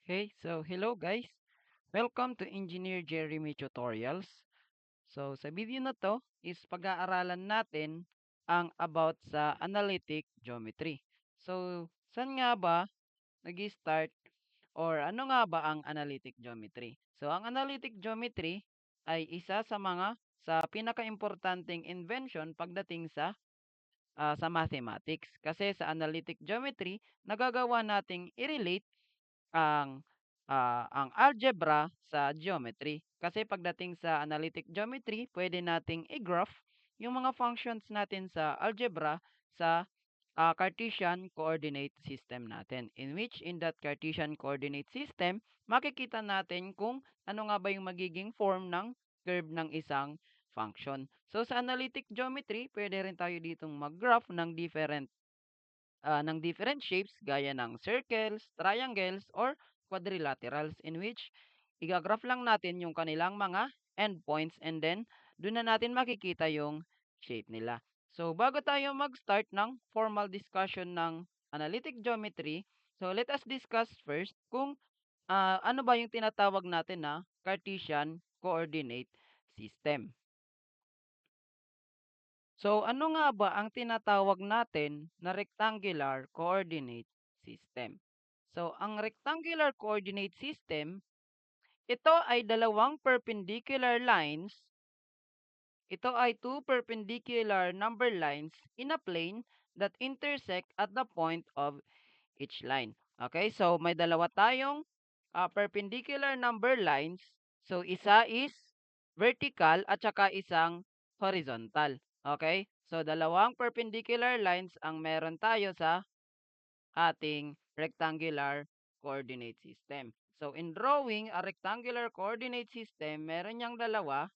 Okay, so hello guys. Welcome to Engineer Jeremy Tutorials. So sa video na to is pag-aaralan natin ang about sa analytic geometry. So saan nga ba nag-start or ano nga ba ang analytic geometry? So ang analytic geometry ay isa sa mga sa pinaka-importanting invention pagdating sa mathematics. Kasi sa analytic geometry, nagagawa nating i-relate ang algebra sa geometry. Kasi pagdating sa analytic geometry, pwede nating i-graph yung mga functions natin sa algebra sa Cartesian coordinate system natin. In which, in that Cartesian coordinate system, makikita natin kung ano nga ba yung magiging form ng curve ng isang function. So, sa analytic geometry, pwede rin tayo ditong mag-graph ng different shapes gaya ng circles, triangles, or quadrilaterals in which igagraph lang natin yung kanilang mga endpoints and then doon na natin makikita yung shape nila. So bago tayo mag-start ng formal discussion ng analytic geometry, so let us discuss first kung ano ba yung tinatawag natin na Cartesian coordinate system. So ano nga ba ang tinatawag natin na rectangular coordinate system? So ang rectangular coordinate system, ito ay dalawang perpendicular lines. Ito ay two perpendicular number lines in a plane that intersect at the point of each line. Okay, so may dalawa tayong perpendicular number lines. So isa is vertical at saka isang horizontal. Okay, so dalawang perpendicular lines ang meron tayo sa ating rectangular coordinate system. So in drawing a rectangular coordinate system, meron niyang dalawa.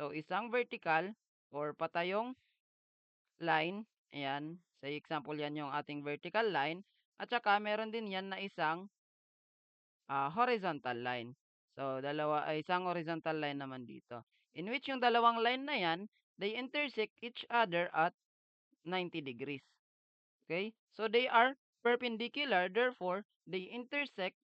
So isang vertical or patayong line. Ayan. Sa example yan yung ating vertical line. At saka meron din yan na isang horizontal line. So dalawa ay isang horizontal line naman dito. In which yung dalawang line na yan, they intersect each other at 90 degrees. Okay? So they are perpendicular, therefore they intersect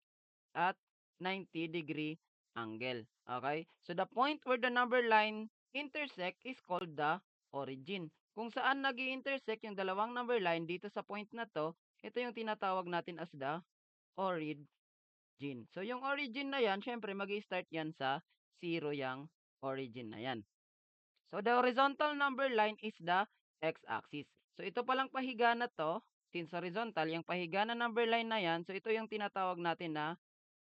at 90-degree angle. Okay? So the point where the number line intersect is called the origin. Kung saan nag intersect yung dalawang number line dito sa point na to, ito yung tinatawag natin as the origin. So yung origin na yan, syempre mag-start yan sa 0 yung origin na yan. So the horizontal number line is the x-axis. So ito palang pahiga na to, since horizontal, yung pahiga na number line na yan, so ito yung tinatawag natin na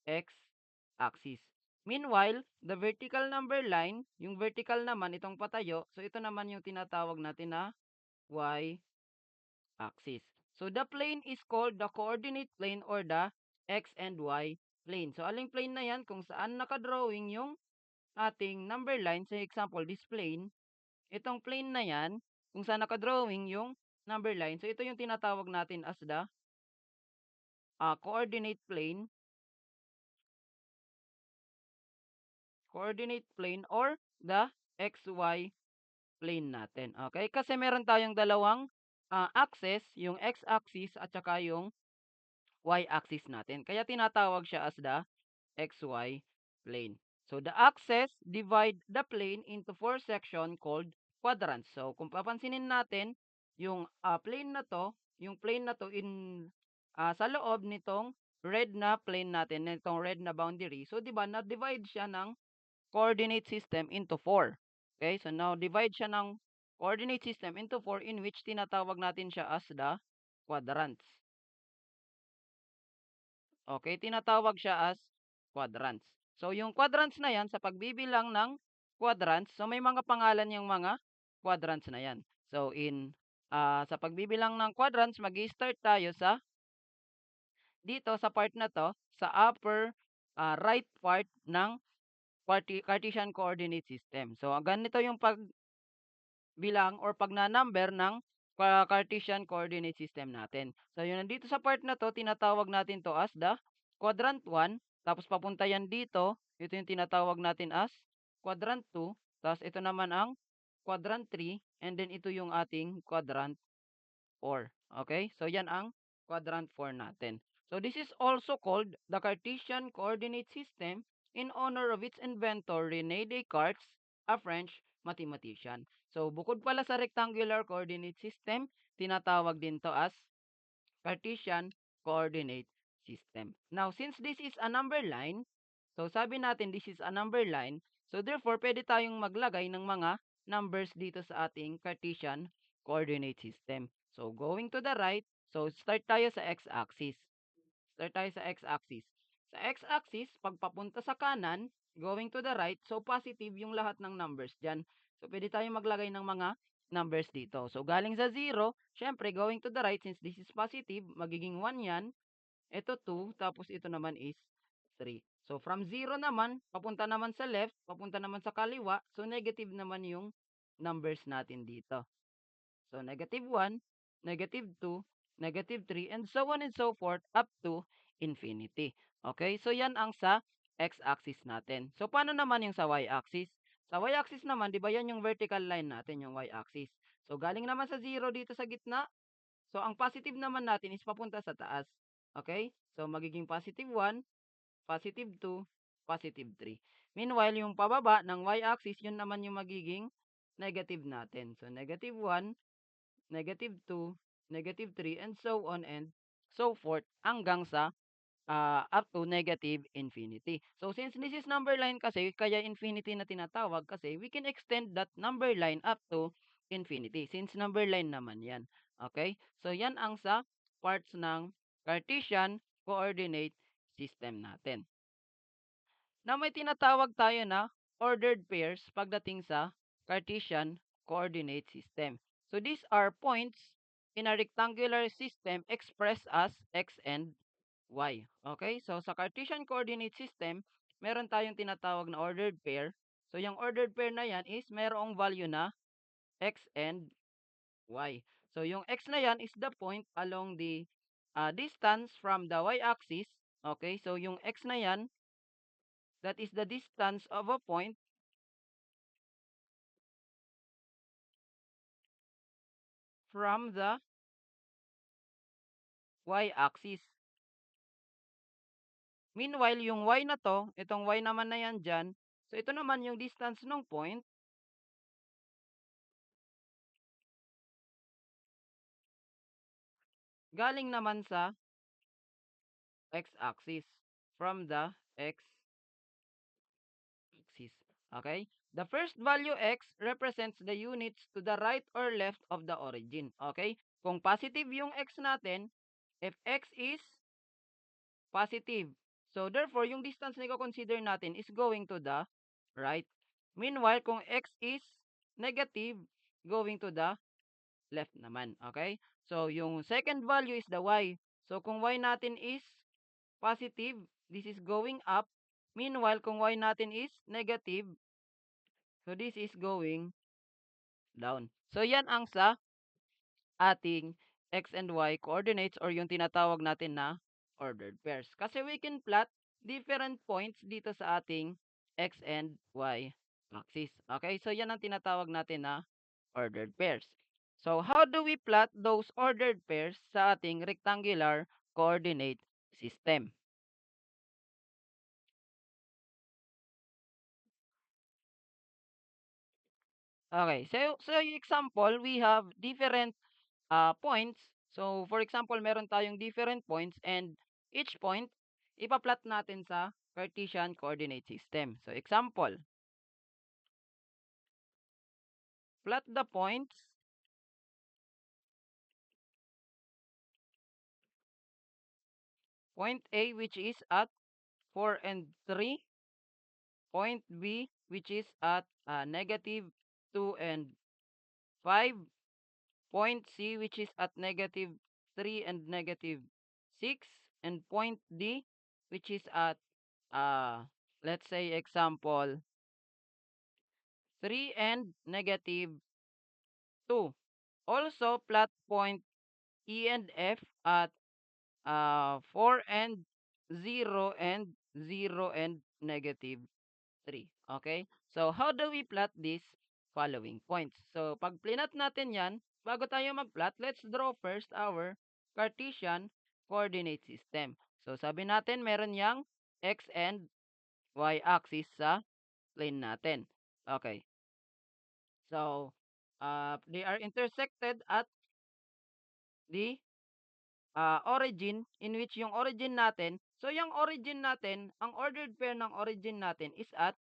x-axis. Meanwhile, the vertical number line, yung vertical naman, itong patayo, so ito naman yung tinatawag natin na y-axis. So the plane is called the coordinate plane or the x and y plane. So aling plane na yan kung saan nakadrawing yung ating number line. Sa example, this plane, itong plane na yan, kung saan nakadrawing yung number line. So ito yung tinatawag natin as the coordinate plane or the XY plane natin. Okay? Kasi meron tayong dalawang axis, yung x-axis at saka yung y-axis natin. Kaya tinatawag siya as the XY plane. So the axis divide the plane into four section called quadrants. So kung papansinin natin, yung plane na to, yung plane na to sa loob nitong red na plane natin, nitong red na boundary. So 'di ba, na-divide siya ng coordinate system into 4. Okay? So now divide siya ng coordinate system into 4 in which tinatawag natin siya as the quadrants. Okay, tinatawag siya as quadrants. So yung quadrants na yan, sa pagbibilang ng quadrants, so may mga pangalan yung mga quadrants na yan. So sa pagbibilang ng quadrants, mag-start tayo dito sa part na to, sa upper right part ng Cartesian coordinate system. So ganito yung pagbilang or pagnanumber ng Cartesian coordinate system natin. So yun, nandito sa part na to, tinatawag natin to as the quadrant 1, tapos papunta yan dito, ito yung tinatawag natin as quadrant 2, tapos ito naman ang quadrant 3, and then ito yung ating quadrant 4. Okay? So yan ang quadrant 4 natin. So this is also called the Cartesian coordinate system in honor of its inventor René Descartes, a French mathematician. So bukod pala sa rectangular coordinate system, tinatawag din to as Cartesian coordinate system. Now, since this is a number line, so sabi natin this is a number line, so therefore pwede tayong maglagay ng mga numbers dito sa ating Cartesian coordinate system. So going to the right, so start tayo sa x-axis. Start tayo sa x-axis. Sa x-axis, pag papunta sa kanan, going to the right, so positive yung lahat ng numbers dyan. So pwede tayong maglagay ng mga numbers dito. So galing sa 0, syempre going to the right, since this is positive, magiging 1 yan. Ito 2, tapos ito naman is 3. So from 0 naman, papunta naman sa left, papunta naman sa kaliwa, so negative naman yung numbers natin dito. So negative 1, negative 2, negative 3, and so on and so forth up to infinity. Okay, so yan ang sa x-axis natin. So paano naman yung sa y-axis? Sa y-axis naman, di ba yan yung vertical line natin, yung y-axis. So galing naman sa 0 dito sa gitna, so ang positive naman natin is papunta sa taas. Okay, so magiging positive 1, positive 2, positive 3. Meanwhile, yung pababa ng y-axis, yun naman yung magiging negative natin. So negative 1, negative 2, negative 3, and so on and so forth hanggang sa up to negative infinity. So since this is number line kasi, kaya infinity na tinatawag kasi we can extend that number line up to infinity since number line naman yan. Okay? So yan ang sa parts ng Cartesian coordinate system natin. Na may tinatawag tayo na ordered pairs pagdating sa Cartesian coordinate system. So these are points in a rectangular system expressed as x and y. Okay? So sa Cartesian coordinate system, meron tayong tinatawag na ordered pair. So yung ordered pair na yan is merong value na x and y. So yung x na yan is the point along the distance from the y-axis. Okay? So yung x na yan, that is the distance of a point from the y-axis. Meanwhile, yung y na to, itong y naman na yan dyan, so ito naman yung distance ng point galing naman sa x-axis. From the x-axis. Okay? The first value x represents the units to the right or left of the origin. Okay? Kung positive yung x natin, if x is positive, so therefore, yung distance na i-consider natin is going to the right. Meanwhile, kung x is negative, going to the left naman. Okay? So, yung second value is the y. So, kung y natin is positive, this is going up. Meanwhile, kung y natin is negative, so this is going down. So, yan ang sa ating x and y coordinates or yung tinatawag natin na ordered pairs. Kasi we can plot different points dito sa ating x and y axis. Okay? So, yan ang tinatawag natin na ordered pairs. So, how do we plot those ordered pairs sa ating rectangular coordinate system? Okay, so yung example, we have different points. So, for example, meron tayong different points and each point, ipa-plot natin sa Cartesian coordinate system. So, example, plot the points, point A which is at 4 and 3, point B which is at negative 2 and 5, point C which is at negative 3 and negative 6, and point D which is at uh, let's say example 3 and negative 2. Also plot point E and F at 4 and 0 and 0 and negative 3. Okay? So how do we plot these following points? So pag plinat natin yan, bago tayo mag-plot, let's draw first our Cartesian coordinate system. So sabi natin meron yang x and y axis sa plane natin. Okay. So they are intersected at the origin in which yung origin natin, so yung origin natin, ang ordered pair ng origin natin is at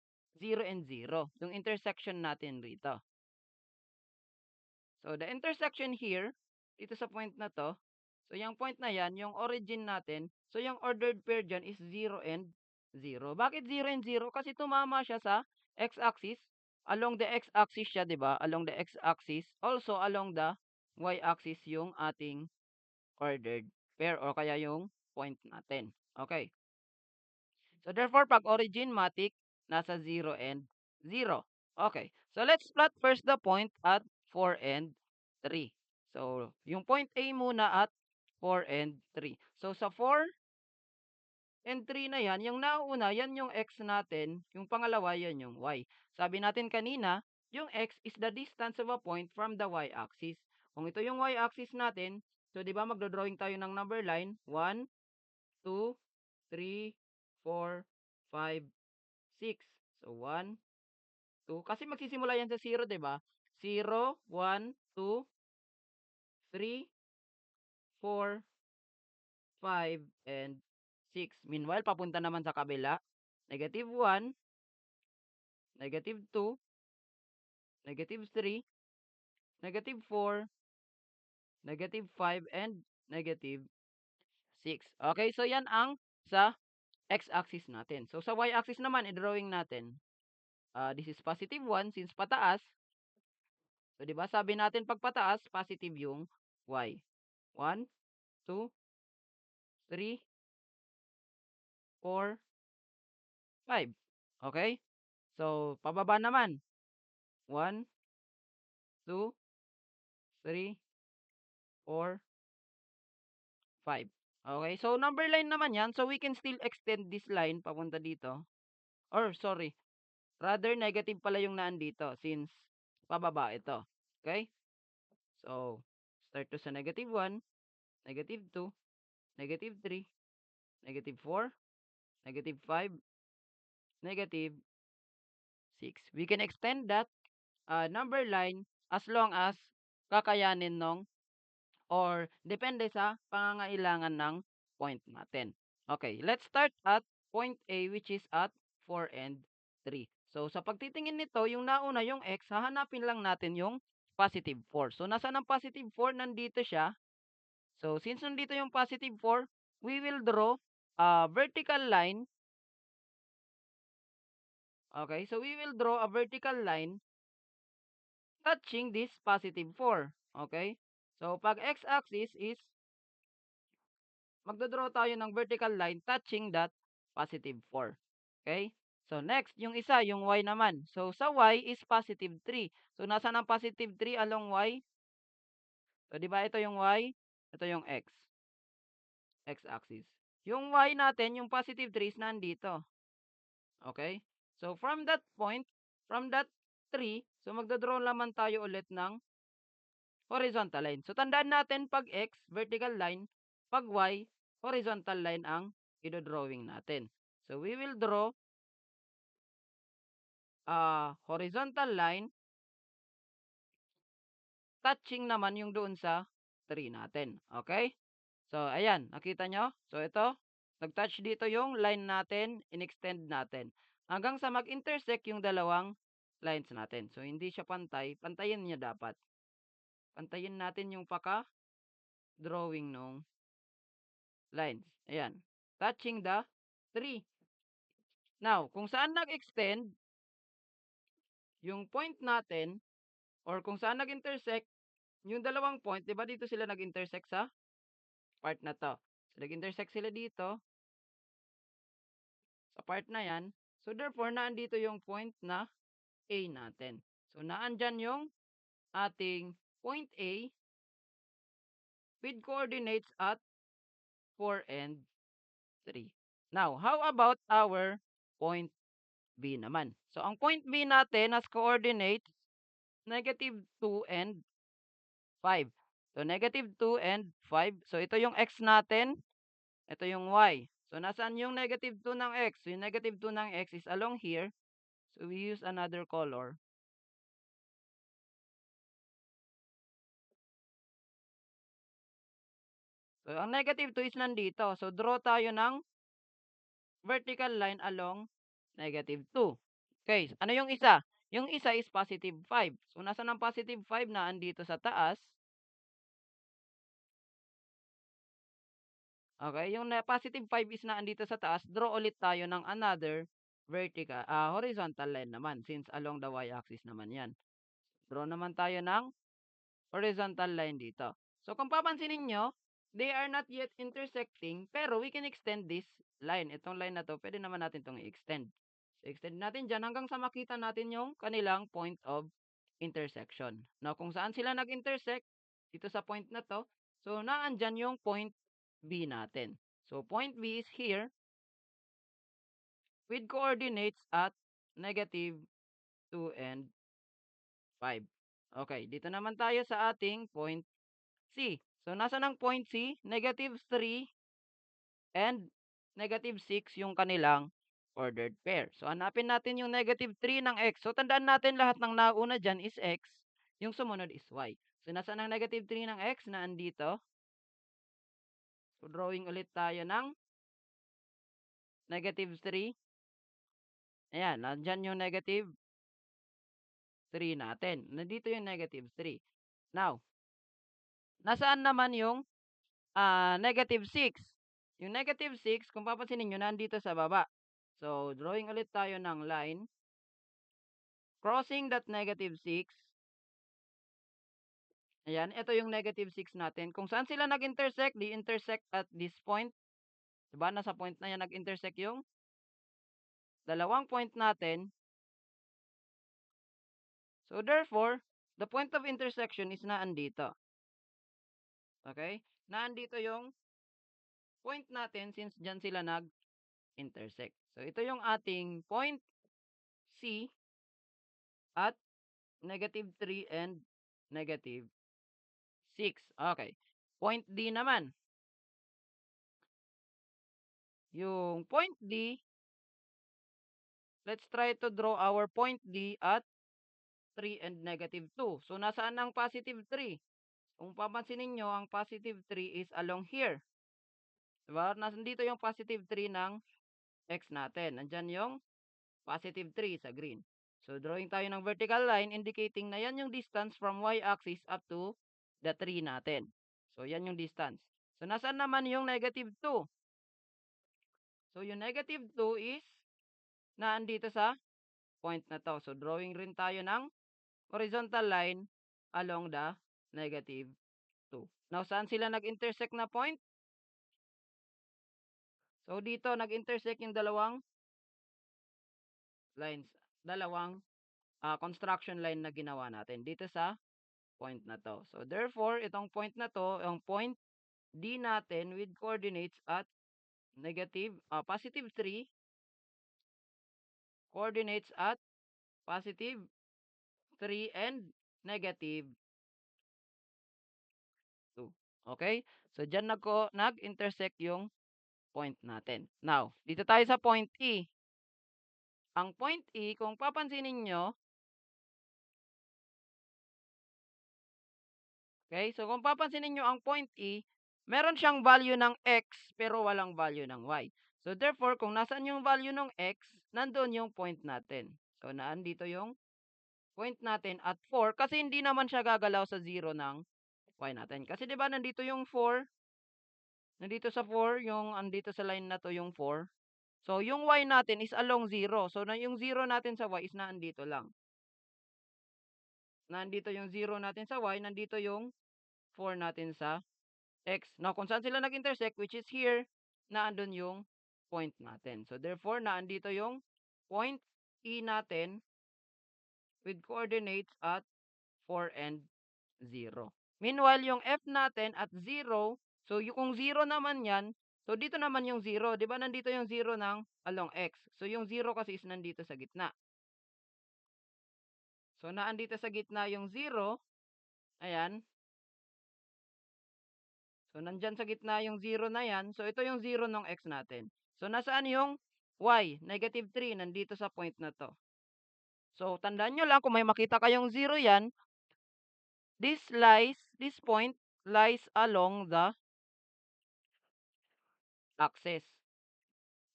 0 and 0, yung intersection natin rito. So the intersection here, dito sa point na to, so yung point na yan, yung origin natin, so yung ordered pair dyan is 0 and 0. Bakit 0 and 0? Kasi tumama siya sa x-axis, along the x-axis siya, di ba? Along the x-axis, also along the y-axis yung ating ordered pair or kaya yung point natin. Okay. So therefore, pag origin matic, nasa 0 and 0. Okay. So let's plot first the point at 4 and 3. So yung point A muna at 4 and 3. So sa 4 and 3 na yan, yung nauna, yan yung x natin, yung pangalawa, yan yung y. Sabi natin kanina, yung x is the distance of a point from the y-axis. Kung ito yung y-axis natin, so di ba magdodrawing tayo ng number line, 1, 2, 3, 4, 5, 6. So 1, 2, kasi magsisimula yan sa 0, di ba? 0, 1, 2, 3, 4, 5, and 6. Meanwhile, papunta naman sa kabila, negative 1, negative 2, negative 3, negative 4, negative 5, and negative 6. Okay, so yan ang sa x-axis natin. So sa y-axis naman, i-drawing natin. This is positive 1 since pataas. So, di ba sabi natin pag pataas, positive yung y. 1, 2, 3, 4, 5. Okay? So, pababa naman. 1, 2, 3, 4, 5. Okay? So, number line naman yan. So, we can still extend this line papunta dito. Or, sorry. Rather, negative pala yung naandito since pababa ito. Okay? So, start to sa negative 1, negative 2, negative 3, negative 4, negative 5, negative 6. We can extend that number line as long as kakayanin nung or depende sa pangangailangan ng point natin. Okay, let's start at point A which is at 4 and 3. So sa pagtitingin nito, yung nauna yung x, hahanapin lang natin yung positive 4. So nasaan ang positive 4? Nandito siya. So since nandito yung positive 4, we will draw a vertical line. Okay, so we will draw a vertical line touching this positive 4. Okay? So, pag x-axis is, magdodraw tayo ng vertical line touching that positive 4. Okay? So, next, yung isa, yung y naman. So, sa y is positive 3. So, nasa ang positive 3 along y? So, di ba ito yung y? Ito yung x-axis. Yung y natin, yung positive 3 is nandito. Okay? So, from that point, from that 3, so magdodraw naman tayo ulit ng horizontal line. So, tandaan natin pag x, vertical line, pag y, horizontal line ang i-drawing natin. So, we will draw a horizontal line touching naman yung doon sa 3 natin. Okay? So, ayan, nakita nyo? So, ito, nag-touch dito yung line natin, in-extend natin. Hanggang sa mag-intersect yung dalawang lines natin. So, hindi siya pantay. Pantayin niya dapat. Pantayin natin yung drawing nung lines. Ayan. Touching the 3. Now, kung saan nag-extend yung point natin or kung saan nag-intersect yung dalawang point, 'di ba dito sila nag-intersect sa part na 'to. So, nag-intersect sila dito sa part na 'yan. So, therefore, naandito yung point na A natin. So, naandyan yung ating point A with coordinates at 4 and 3. Now, how about our point B naman? So, ang point B natin has coordinates negative 2 and 5. So, negative 2 and 5. So, ito yung x natin. Ito yung y. So, nasaan yung negative 2 ng x? So, yung negative 2 ng x is along here. So, we use another color. So, ang negative 2 is nandito. So, draw tayo ng vertical line along negative 2. Okay, ano yung isa? Yung isa is positive 5. So, nasa ng positive 5 na andito sa taas. Okay, yung positive 5 is na andito sa taas. Draw ulit tayo ng another horizontal line naman since along the y-axis naman yan. Draw naman tayo ng horizontal line dito. So, kung papansinin nyo, they are not yet intersecting, pero we can extend this line. Itong line na to, pwede naman natin itong i-extend. So, extend natin dyan hanggang sa makita natin yung kanilang point of intersection. Now, kung saan sila nag-intersect, dito sa point na to, so, naandyan yung point B natin. So, point B is here with coordinates at negative 2 and 5. Okay, dito naman tayo sa ating point C. So, nasa ng point C? Negative 3 and negative 6 yung kanilang ordered pair. So, hanapin natin yung negative 3 ng x. So, tandaan natin lahat ng nauna dyan is x. Yung sumunod is y. So, nasa ng negative 3 ng x na andito. So, drawing ulit tayo ng negative 3. Ayan, nandyan yung negative 3 natin. Nandito yung negative 3. Now, nasaan naman yung negative 6? Yung negative 6, kung papansinin nyo, nandito sa baba. So, drawing ulit tayo ng line. Crossing that negative 6. Ayan, ito yung negative 6 natin. Kung saan sila nag-intersect, di intersect at this point. Diba, nasa point na yan nag-intersect yung dalawang point natin. So, therefore, the point of intersection is naandito. Okay? Naandito yung point natin since dyan sila nag-intersect. So, ito yung ating point C at negative 3 and negative 6. Okay. Point D naman. Yung point D, let's try to draw our point D at 3 and negative 2. So, nasaan ang positive 3? Kung papansinin nyo, ang positive 3 is along here. Diba? Nandito yung positive 3 ng x natin. Nandyan yung positive 3 sa green. So, drawing tayo ng vertical line indicating na yan yung distance from y-axis up to the 3 natin. So, yan yung distance. So, nasaan naman yung negative 2? So, yung negative 2 is naandito sa point na to. So, drawing rin tayo ng horizontal line along the negative 2. Now, saan sila nag-intersect na point? So, dito nag-intersect yung dalawang lines, dalawang construction line na ginawa natin dito sa point na to. So, therefore, itong point na to, yung point D natin with coordinates at positive 3, coordinates at positive 3 and negative 2. Okay? So, dyan nag-intersect yung point natin. Now, dito tayo sa point E. Ang point E, kung papansinin nyo, okay, so kung papansinin nyo ang point E, meron siyang value ng x pero walang value ng y. So, therefore, kung nasaan yung value ng x, nandoon yung point natin. So, naandito yung point natin at 4 kasi hindi naman siya gagalaw sa 0 ng y natin. Kasi 'di ba nandito yung 4, nandito sa 4, yung andito sa line na to yung 4. So, yung y natin is along 0. So, yung 0 natin sa y is naandito lang. Nandito yung 0 natin sa y, nandito yung 4 natin sa x. Now, kung saan sila nag-intersect, which is here, naandun yung point natin. So, therefore, naandito yung point E natin with coordinates at 4 and 0. Meanwhile, yung F natin at 0, so yung kung 0 naman yan, so dito naman yung 0. Di ba nandito yung 0 ng along x? So, yung 0 kasi is nandito sa gitna. So, naandito sa gitna yung 0. Ayan. So, nandyan sa gitna yung zero na yan. So, ito yung zero ng x natin. So, nasaan yung y? -3 nandito sa point na 'to. So, tandaan nyo lang kung may makita kayong zero yan, this point lies along the axis.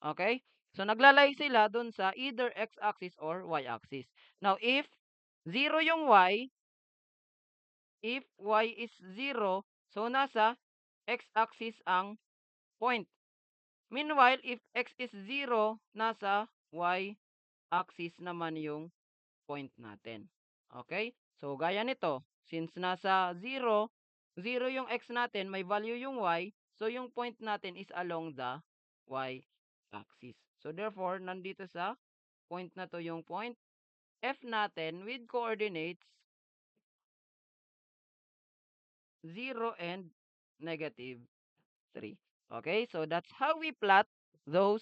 Okay? So, naglalay sila dun sa either x-axis or y-axis. Now, if zero yung y, if y is zero, so nasa x-axis ang point. Meanwhile, if x is zero, nasa y-axis naman yung point natin. Okay? So, gaya nito, since nasa zero, zero yung x natin, may value yung y, so yung point natin is along the y-axis. So, therefore, nandito sa point na to yung point F natin with coordinates 0 and -3. Okay? So, that's how we plot those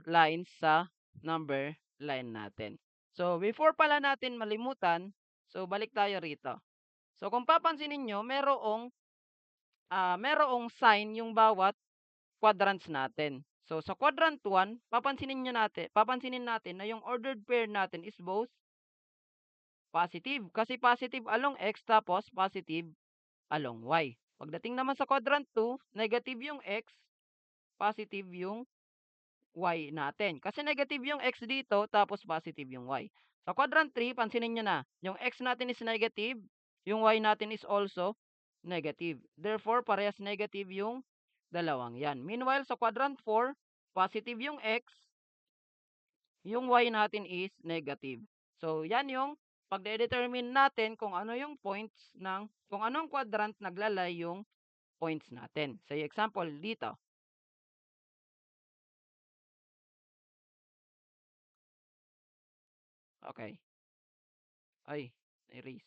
lines sa number line natin. So, before pala natin malimutan, so balik tayo rito. So, kung papansinin nyo, merong sign yung bawat quadrants natin. So, sa quadrant 1, papansinin natin na yung ordered pair natin is both positive. Kasi positive along x tapos positive along y. Pagdating naman sa quadrant 2, negative yung x, positive yung y natin. Kasi negative yung x dito, tapos positive yung y. Sa quadrant 3, pansinin nyo na, yung x natin is negative, yung y natin is also negative. Therefore, parehas negative yung dalawang yan. Meanwhile, sa quadrant 4, positive yung x, yung y natin is negative. So, yan yung pagde-determine natin kung ano yung points kung anong quadrant naglalay yung points natin. Say example, dito. Okay. Ay, erase.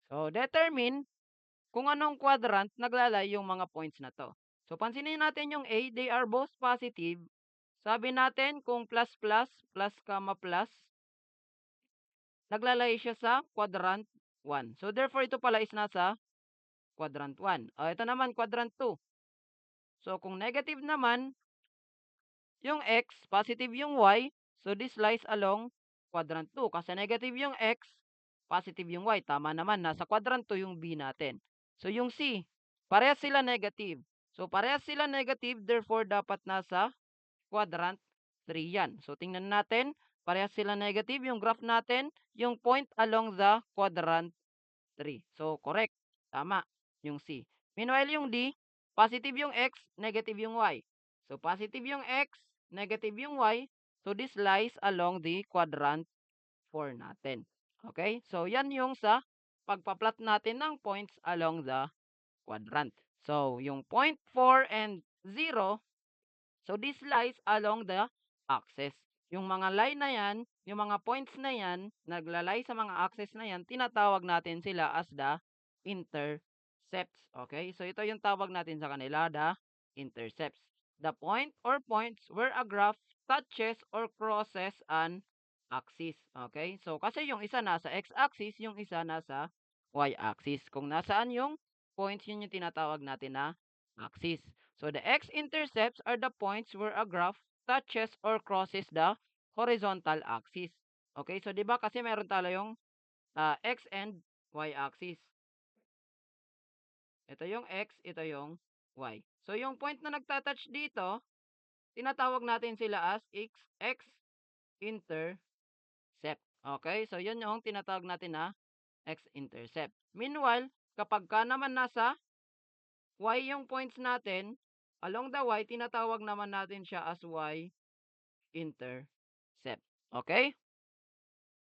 So, determine kung anong quadrant naglalay yung mga points na to. So, pansinin natin yung A, they are both positive. Sabi natin kung plus plus, plus comma plus, naglalay siya sa quadrant 1. So, therefore, ito pala is nasa quadrant 1. Ito naman, quadrant 2. So, kung negative naman, yung x, positive yung y, so this lies along quadrant 2. Kasi negative yung x, positive yung y. Tama naman, nasa quadrant 2 yung b natin. So, yung c, parehas sila negative. So, parehas sila negative, therefore, dapat nasa quadrant 3 yan. So, tingnan natin, parehas sila negative. Yung graph natin, yung point along the quadrant 3. So, correct. Tama, yung C. Meanwhile, yung D, positive yung X, negative yung Y. So, positive yung X, negative yung Y. So, this lies along the quadrant 4 natin. Okay? So, yan yung sa pagpa-plot natin ng points along the quadrant. So, yung point 4 and 0, so this lies along the axis. Yung mga line na yan, yung mga points na yan, naglalay sa mga axis na yan, tinatawag natin sila as the intercepts. Okay? So ito yung tawag natin sa kanila, the intercepts. The point or points where a graph touches or crosses an axis. Okay? So kasi yung isa nasa x-axis, yung isa nasa y-axis. Kung nasaan yung points, yun yung tinatawag natin na axis. So the x-intercepts are the points where a graph touches or crosses the horizontal axis. Okay, so 'di ba kasi meron tayong x and y axis. Ito yung x, ito yung y. So yung point na nagta-touch dito, tinatawag natin sila as x-intercept. Okay, so yun yung tinatawag natin na x-intercept. Meanwhile, kapag ka naman nasa y yung points natin, along the y, tinatawag naman natin siya as y-intercept. Okay?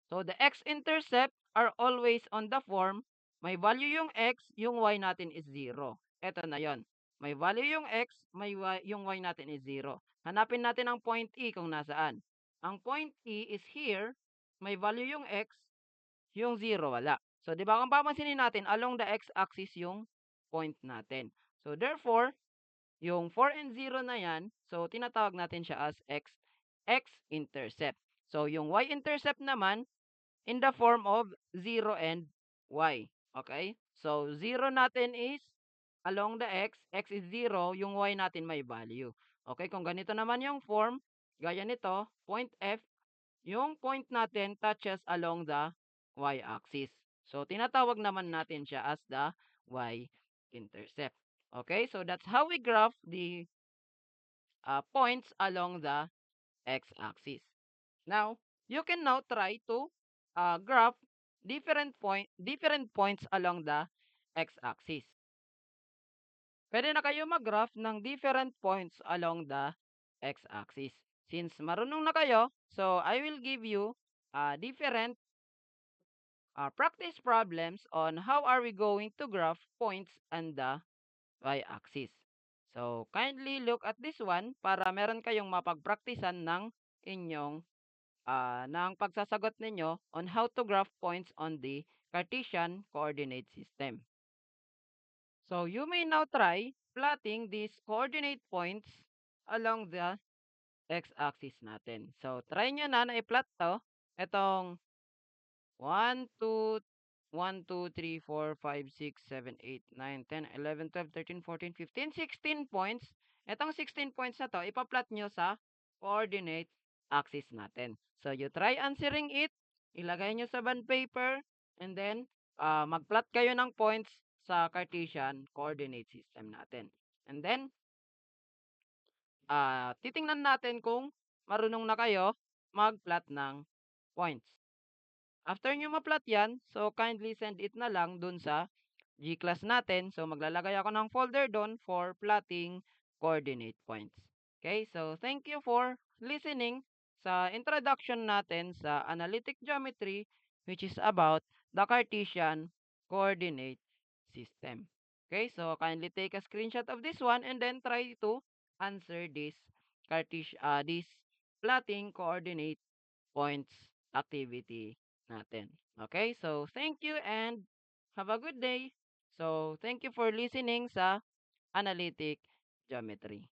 So, the x-intercept are always on the form, may value yung x, yung y natin is 0. Ito na yon. May value yung x, yung y natin is 0. Hanapin natin ang point E kung nasaan. Ang point E is here, may value yung x, yung 0 wala. So, di ba kung papansinin natin, along the x-axis yung point natin. So, therefore, yung 4 and 0 na yan, so tinatawag natin siya as x-intercept. So, yung y-intercept naman in the form of 0 and y. Okay? So, 0 natin is along the x is 0, yung y natin may value. Okay? Kung ganito naman yung form, gaya nito, point F, yung point natin touches along the y-axis. So, tinatawag naman natin siya as the y-intercept. Okay? So, that's how we graph the points along the x-axis. Now, you can now try to graph different points along the x-axis. Pwede na kayo mag-graph ng different points along the x-axis. Since marunong na kayo, so I will give you different practice problems on how are we going to graph points on the y-axis. So, kindly look at this one para meron kayong mapagpraktisan ng inyong ng pagsasagot ninyo on how to graph points on the Cartesian coordinate system. So you may now try plotting these coordinate points along the x-axis natin. So try nyo na i-plot to. Itong 1, 2, 1, 2, 3, 4, 5, 6, 7, 8, 9, 10, 11, 12, 13, 14, 15, 16 points. Itong 16 points na to, ipa-plot nyo sa coordinate axis natin. So, you try answering it, ilagay nyo sa bond paper, and then, mag-plot kayo ng points sa Cartesian coordinate system natin. And then, titingnan natin kung marunong na kayo mag-plot ng points. After nyo ma-plot yan, so kindly send it na lang dun sa G-class natin. So maglalagay ako ng folder doon for plotting coordinate points. Okay, so thank you for listening sa introduction natin sa analytic geometry, which is about the Cartesian coordinate system. Okay, so kindly take a screenshot of this one and then try to answer this plotting coordinate points activity natin. Okay? So, thank you and have a good day. So, thank you for listening sa Analytic Geometry.